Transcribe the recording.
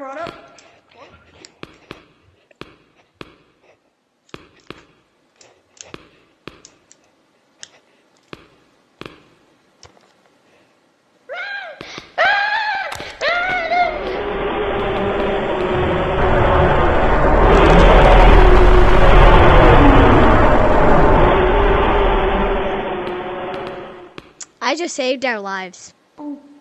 run up. I just saved our lives. Oh.